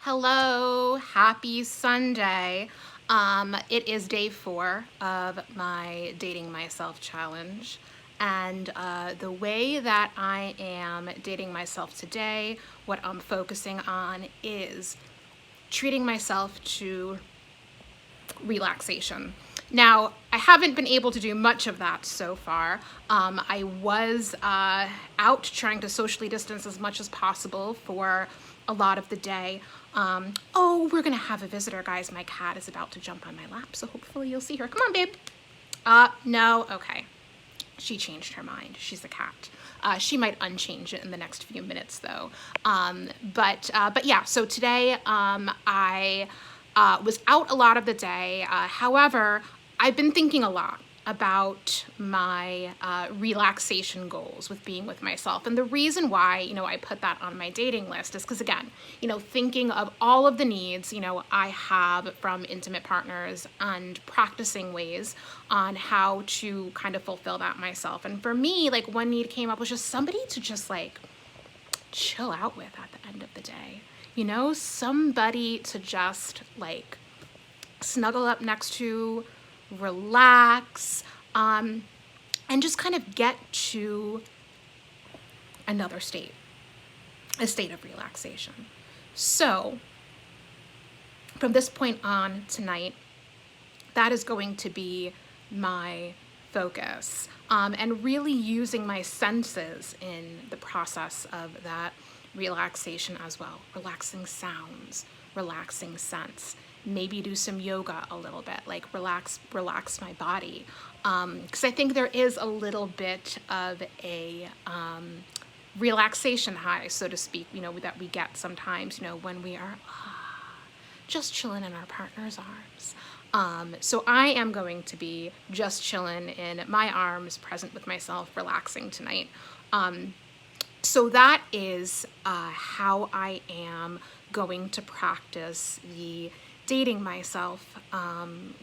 Hello, happy Sunday. It is day 4 of my Dating Myself challenge. And the way that I am dating myself today, what I'm focusing on is treating myself to relaxation. Now, I haven't been able to do much of that so far. I was out trying to socially distance as much as possible for a lot of the day. Oh, we're gonna have a visitor, guys. My cat is about to jump on my lap, so hopefully you'll see her. Come on, babe. No, okay. She changed her mind. She's a cat. She might unchange it in the next few minutes, though. But yeah. So today, I was out a lot of the day. However, I've been thinking a lot about my relaxation goals with being with myself. And the reason why, I put that on my dating list is because, again, thinking of all of the needs, I have from intimate partners and practicing ways on how to kind of fulfill that myself. And for me, like, one need came up was just somebody to just like chill out with at the end of the day. Somebody to just like snuggle up next to, relax, and just kind of get to another state, a state of relaxation. So from this point on tonight, that is going to be my focus, and really using my senses in the process of that relaxation as well. Relaxing sounds, relaxing scents, maybe do some yoga a little bit, like relax my body. Because I think there is a little bit of a relaxation high, so to speak, that we get sometimes, when we are just chilling in our partner's arms. So I am going to be just chilling in my arms, present with myself, relaxing tonight. So that is how I am going to practice the dating myself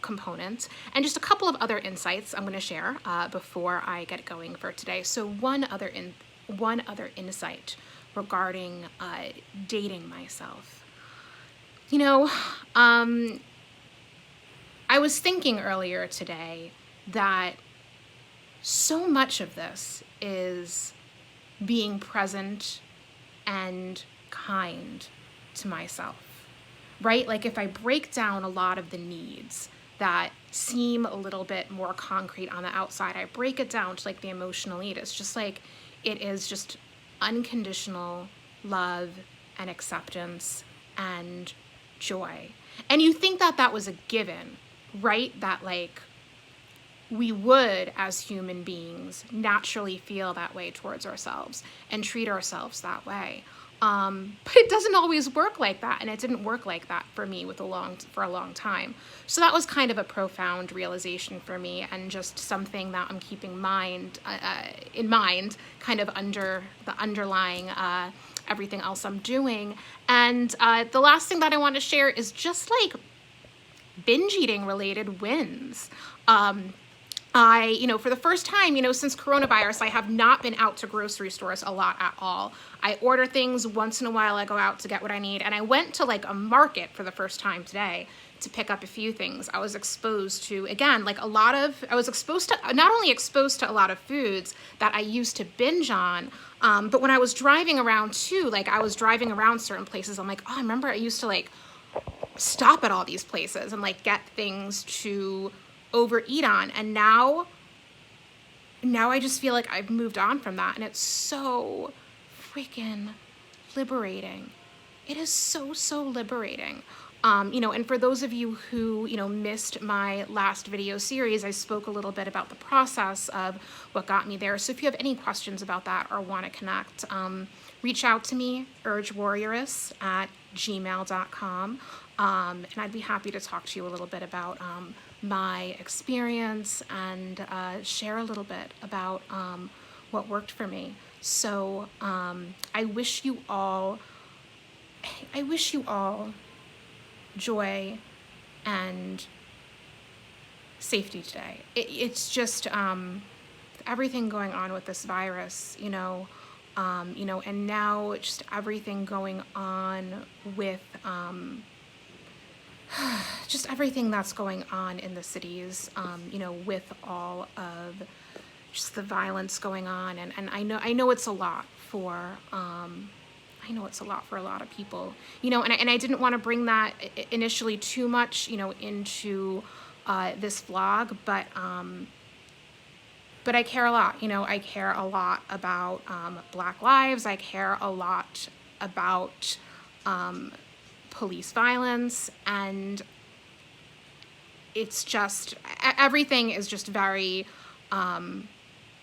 component, and just a couple of other insights I'm going to share before I get going for today. So one other insight regarding dating myself. I was thinking earlier today that so much of this is being present and kind to myself, right? Like, if I break down a lot of the needs that seem a little bit more concrete on the outside, I break it down to like the emotional need. It's just like, it is just unconditional love and acceptance and joy. And you think that that was a given, right? That like we would, as human beings, naturally feel that way towards ourselves and treat ourselves that way. But it doesn't always work like that, and it didn't work like that for me for a long time. So that was kind of a profound realization for me, and just something that I'm keeping in mind, kind of under the underlying everything else I'm doing. And the last thing that I want to share is just like binge eating related wins. For the first time, since coronavirus, I have not been out to grocery stores a lot at all. I order things once in a while. I go out to get what I need. And I went to like a market for the first time today to pick up a few things. I was exposed to, again, like not only exposed to a lot of foods that I used to binge on, but when I was driving around too, like I was driving around certain places, I'm like, oh, I remember I used to like stop at all these places and like get things to overeat on. And now I just feel like I've moved on from that, and it's so freaking liberating. It is so liberating. And for those of you who, missed my last video series, I spoke a little bit about the process of what got me there. So if you have any questions about that or want to connect, reach out to me, urgewarrioress@gmail.com. And I'd be happy to talk to you a little bit about my experience and share a little bit about what worked for me. So I wish you all joy and safety today. It's just everything going on with this virus, And now just everything going on with, just everything that's going on in the cities, with all of just the violence going on. And I know it's a lot for, I know it's a lot for a lot of people, and I didn't want to bring that initially too much, into this vlog, but I care a lot. I care a lot about Black lives. I care a lot about police violence, and it's just everything is just very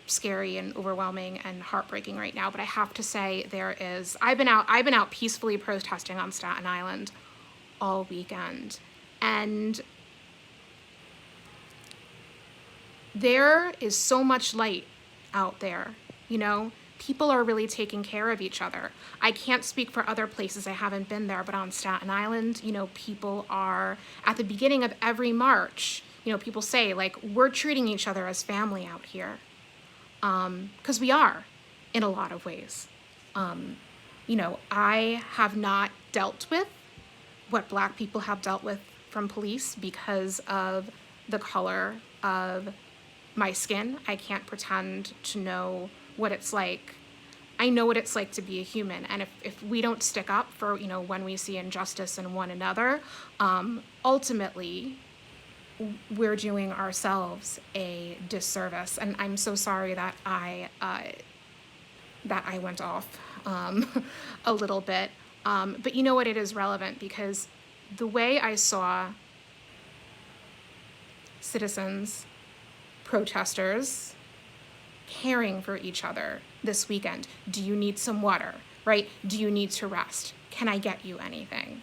scary and overwhelming and heartbreaking right now. But I have to say, I've been out peacefully protesting on Staten Island all weekend, and there is so much light out there. People are really taking care of each other. I can't speak for other places, I haven't been there, but on Staten Island, people are, at the beginning of every march, people say, like, we're treating each other as family out here. Because we are, in a lot of ways. I have not dealt with what Black people have dealt with from police because of the color of my skin. I can't pretend to know what it's like. I know what it's like to be a human, and if we don't stick up for, when we see injustice in one another, ultimately, we're doing ourselves a disservice. And I'm so sorry that I went off a little bit. But you know what? It is relevant because the way I saw citizens, protesters, caring for each other this weekend. Do you need some water, right? Do you need to rest? Can I get you anything?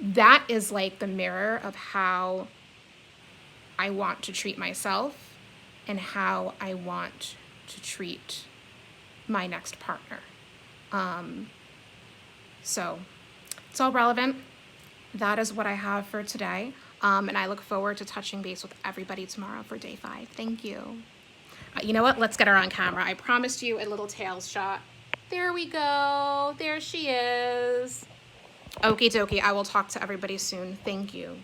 That is like the mirror of how I want to treat myself and how I want to treat my next partner. So it's all relevant. That is what I have for today. And I look forward to touching base with everybody tomorrow for day 5. Thank you. You know what? Let's get her on camera. I promised you a little tails shot. There we go. There she is. Okie dokie. I will talk to everybody soon. Thank you.